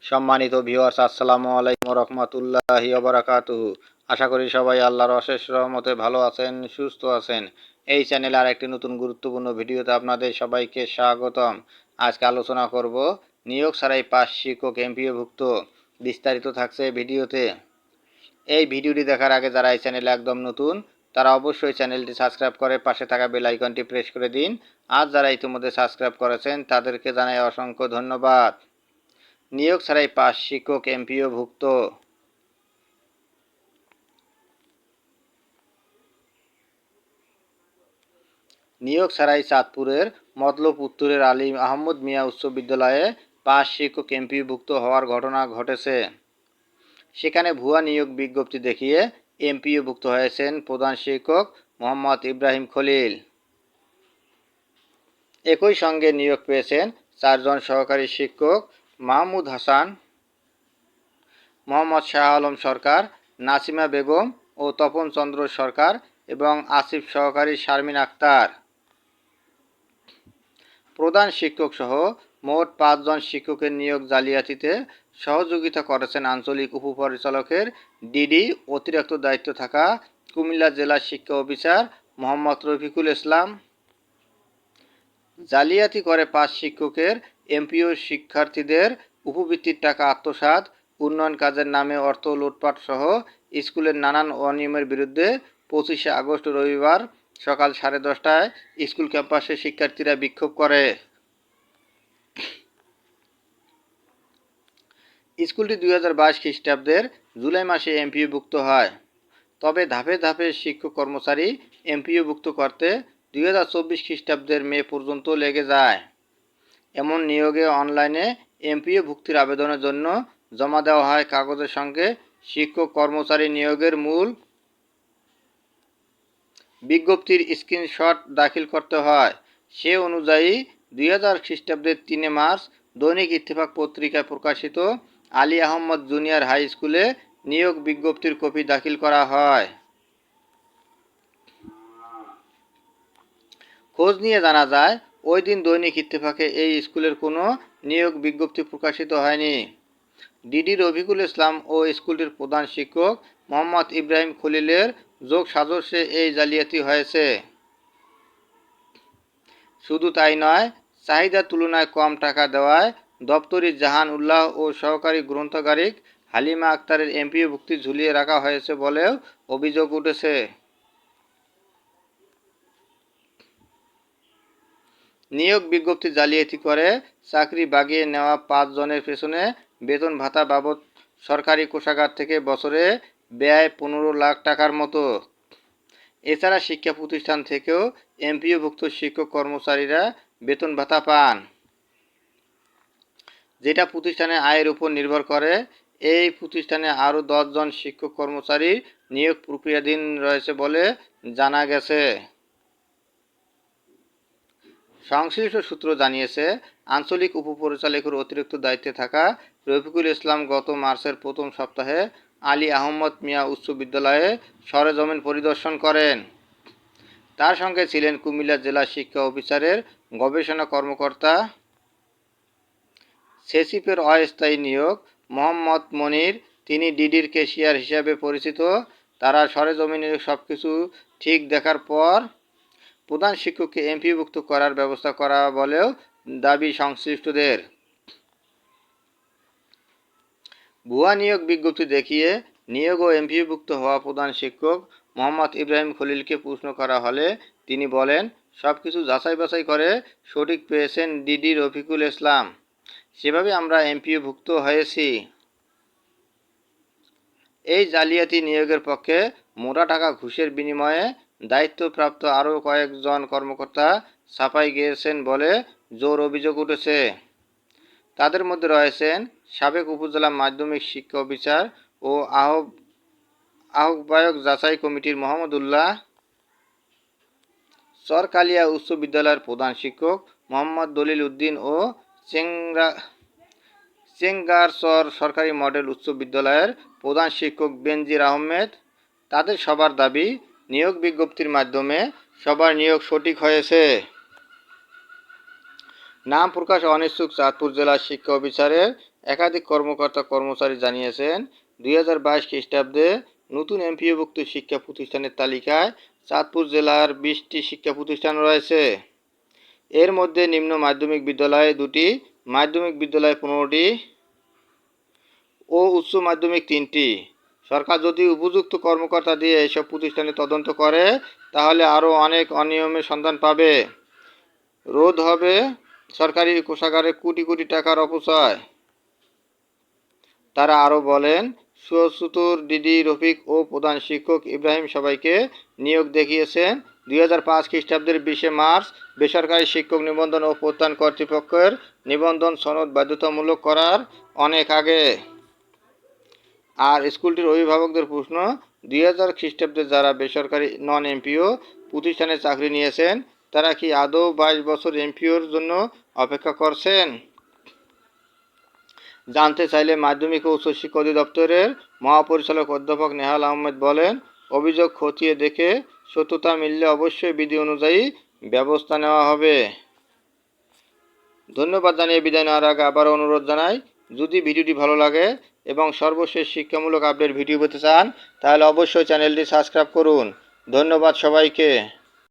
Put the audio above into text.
সম্মানিত ভিউয়ার্স, আসসালামু আলাইকুম রহমতুল্লাহি ওয়া বারাকাতুহু। আশা করি সবাই আল্লাহর অশেষ রহমতে ভালো আছেন, সুস্থ আছেন। এই চ্যানেলে আর একটি নতুন গুরুত্বপূর্ণ ভিডিওতে আপনাদের সবাইকে স্বাগতম। আজকে আলোচনা করব নিয়োগ ছাড়াই পাস শিক্ষক এমপিওভুক্ত। বিস্তারিত থাকছে ভিডিওতে। এই ভিডিওটি দেখার আগে যারা এই চ্যানেলে একদম নতুন তারা অবশ্যই চ্যানেলটি সাবস্ক্রাইব করে পাশে থাকা বেল আইকনটি প্রেস করে দিন। আর যারা ইতিমধ্যে সাবস্ক্রাইব করেছেন তাদেরকে জানাই অসংখ্য ধন্যবাদ। নিয়োগ ছাড়াই পাস শিক্ষক এমপিওভুক্ত। নিয়োগ ছাড়াই চাঁদপুরের মতলব উত্তরের আলী আহমদ মিয়া উচ্চ বিদ্যালয়ে পাস শিক্ষক এমপিওভুক্ত হওয়ার ঘটনা ঘটেছে। সেখানে ভুয়া নিয়োগ বিজ্ঞপ্তি দেখিয়ে এমপিওভুক্ত হয়েছেন প্রধান শিক্ষক মোহাম্মদ ইব্রাহিম খলিল। একই সঙ্গে নিয়োগ পেয়েছেন 4 জন সহকারী শিক্ষক মাহমুদ হাসান, মোহাম্মদ শাহ আলম সরকার, নাসিমা বেগম ও তপন চন্দ্র সরকার এবং আসিফ সহকারী শারমিন আক্তার। প্রধান শিক্ষক সহ মোট 5 জন শিক্ষকের নিয়োগ জালিয়াতিতে সহযোগিতা করেছেন আঞ্চলিক উপপরিচালকের ডিডি অতিরিক্ত দায়িত্ব থাকা কুমিল্লা জেলা শিক্ষা অফিসার মোহাম্মদ রফিকুল ইসলাম। জালিয়াতি করে 5 শিক্ষকের এমপিও শিক্ষার্থীদের উপবৃত্তির টাকা আত্মসাৎ, উন্নয়ন কাজের নামে অর্থ লুটপাট সহ স্কুলের নানান অনিয়মের বিরুদ্ধে 25শে আগস্ট রবিবার সকাল 10:30টায় স্কুল ক্যাম্পাসে শিক্ষার্থীরা বিক্ষোভ করে। স্কুলটি 2022 খ্রিস্টাব্দের জুলাই মাসে এমপিওভুক্ত হয়। তবে ধাপে ধাপে শিক্ষক কর্মচারী এমপিওভুক্ত করতে 2024 খ্রিস্টাব্দের মে পর্যন্ত লেগে যায়। এমন নিয়োগে অনলাইনে এমপিওভুক্তির আবেদনের জন্য জমা দেওয়া হয় কাগজের সঙ্গে শিক্ষক কর্মচারী নিয়োগের মূল বিজ্ঞপ্তির স্ক্রিনশট দাখিল করতে হয়। সে অনুযায়ী 2000 খ্রিস্টাব্দের 3 মার্চ দৈনিক ইত্তেফাক পত্রিকায় প্রকাশিত আলী আহমদ জুনিয়র হাই স্কুলে নিয়োগ বিজ্ঞপ্তির কপি দাখিল করা হয়। খোঁজ নিয়ে জানা যায়, ওই দিন দৈনিক ইত্তেফাকে এই স্কুলের কোনো নিয়োগ বিজ্ঞপ্তি প্রকাশিত হয়নি। ডিডি রফিকুল ইসলাম ও স্কুলটির প্রধান শিক্ষক মোহাম্মদ ইব্রাহিম খলিলের যোগ সাজশে এই জালিয়াতি হয়েছে। শুধু তাই নয়, চাহিদার তুলনায় কম টাকা দেওয়ায় দপ্তরি জাহান উল্লাহ ও সহকারী গ্রন্থাগারিক হালিমা আক্তারের এমপিওভুক্তি ঝুলিয়ে রাখা হয়েছে বলেও অভিযোগ উঠেছে। নিয়োগ বিজ্ঞপ্তি জালিয়াতি করে চাকরি বাগিয়ে নেওয়া 5 জনের পেছনে বেতন ভাতা বাবদ সরকারি কোষাগার থেকে বছরে ব্যয় 15 লাখ টাকার মতো। এছাড়া শিক্ষা প্রতিষ্ঠান থেকেও এমপিওভুক্ত শিক্ষক কর্মচারীরা বেতন ভাতা পান, যেটা প্রতিষ্ঠানের আয়ের উপর নির্ভর করে। এই প্রতিষ্ঠানে আরও 10 জন শিক্ষক কর্মচারী নিয়োগ প্রক্রিয়াধীন রয়েছে বলে জানা গেছে। সংশ্লিষ্ট সূত্র জানিয়েছে, আঞ্চলিক উপপরিচালকের অতিরিক্ত দায়িত্বে থাকা রফিকুল ইসলাম গত মার্চের প্রথম সপ্তাহে আলী আহমদ মিয়া উচ্চ বিদ্যালয়ে সরেজমিন পরিদর্শন করেন। তার সঙ্গে ছিলেন কুমিল্লা জেলা শিক্ষা অফিসারের গবেষণা কর্মকর্তা সেসিপের অস্থায়ী নিয়োগ মোহাম্মদ মনির, তিনি ডিডির ক্যাশিয়ার হিসাবে পরিচিত। তারা সরেজমিনে সবকিছু ঠিক দেখার পর প্রধান শিক্ষককে এমপিওভুক্ত করার ব্যবস্থা করা বলেও দাবি সংশ্লিষ্টদের। ভুয়া নিয়োগ বিজ্ঞপ্তি দেখিয়ে নিয়োগ ও এমপিওভুক্ত হওয়া প্রধান শিক্ষক মোহাম্মদ ইব্রাহিম খলিলকে প্রশ্ন করা হলে তিনি বলেন, সবকিছু যাচাই বাছাই করে সঠিক পেয়েছেন ডিডি রফিকুল ইসলাম, সেভাবে আমরা এমপিওভুক্ত হয়েছি। এই জালিয়াতি নিয়োগের পক্ষে মোটা টাকা ঘুষের বিনিময়ে দায়িত্বপ্রাপ্ত আরও কয়েকজন কর্মকর্তা ছাপাই গিয়েছেন বলে জোর অভিযোগ উঠেছে। তাদের মধ্যে রয়েছেন সাবেক উপজেলা মাধ্যমিক শিক্ষা অফিসার ও আহ্বায়ক যাচাই কমিটির মোহাম্মদুল্লাহ, চরকালিয়া উচ্চ বিদ্যালয়ের প্রধান শিক্ষক মোহাম্মদ দলিল উদ্দিন ও চেঙ্গারচর সরকারি মডেল উচ্চ বিদ্যালয়ের প্রধান শিক্ষক বেনজির আহমেদ। তাদের সবার দাবি, নিয়োগ বিজ্ঞপ্তির মাধ্যমে সবার নিয়োগ সঠিক হয়েছে। নাম প্রকাশ অনিচ্ছুক চাঁদপুর জেলা শিক্ষা অফিসারের একাধিক কর্মকর্তা কর্মচারী জানিয়েছেন 2022 খ্রিস্টাব্দে নতুন এমপিওভুক্ত শিক্ষা প্রতিষ্ঠানের তালিকায় চাঁদপুর জেলার 20টি শিক্ষা প্রতিষ্ঠান রয়েছে। এর মধ্যে নিম্ন মাধ্যমিক বিদ্যালয় 2টি, মাধ্যমিক বিদ্যালয় 15টি ও উচ্চ মাধ্যমিক 3টি। সরকার যদি উপযুক্ত কর্মকর্তা দিয়ে এসব প্রতিষ্ঠানে তদন্ত করে তাহলে আরও অনেক অনিয়মের সন্ধান পাবে, রোধ হবে সরকারি কোষাগারে কোটি কোটি টাকার অপচয়। তারা আরও বলেন, সুচতুর ডিডি রফিক ও প্রধান শিক্ষক ইব্রাহিম সবাইকে নিয়োগ দেখিয়েছেন 2005 খ্রিস্টাব্দের 20 মার্চ বেসরকারি শিক্ষক নিবন্ধন ও প্রত্যয়ন কর্তৃপক্ষের নিবন্ধন সনদ বাধ্যতামূলক করার অনেক আগে। আর স্কুলটির অভিভাবকদের প্রশ্ন, 2000 খ্রিস্টাব্দে যারা বেসরকারি নন এমপিও প্রতিষ্ঠানে চাকরি নিয়েছেন তারা কি আদৌ 22 বছর এমপিওর জন্য অপেক্ষা করছেন? জানতে চাইলে মাধ্যমিক ও উচ্চশিক্ষা অধিদপ্তরের মহাপরিচালক অধ্যাপক নেহাল আহমেদ বলেন, অভিযোগ খতিয়ে দেখে সত্যতা মিললে অবশ্যই বিধি অনুযায়ী ব্যবস্থা নেওয়া হবে। ধন্যবাদ জানিয়ে বিদায় নেওয়ার আগে আবারও অনুরোধ জানাই, যদি ভিডিওটি ভালো লাগে এবং সর্বশেষ শিক্ষামূলক আপডেট ভিডিও পেতে চান তাহলে অবশ্যই চ্যানেলটি সাবস্ক্রাইব করুন। ধন্যবাদ সবাইকে।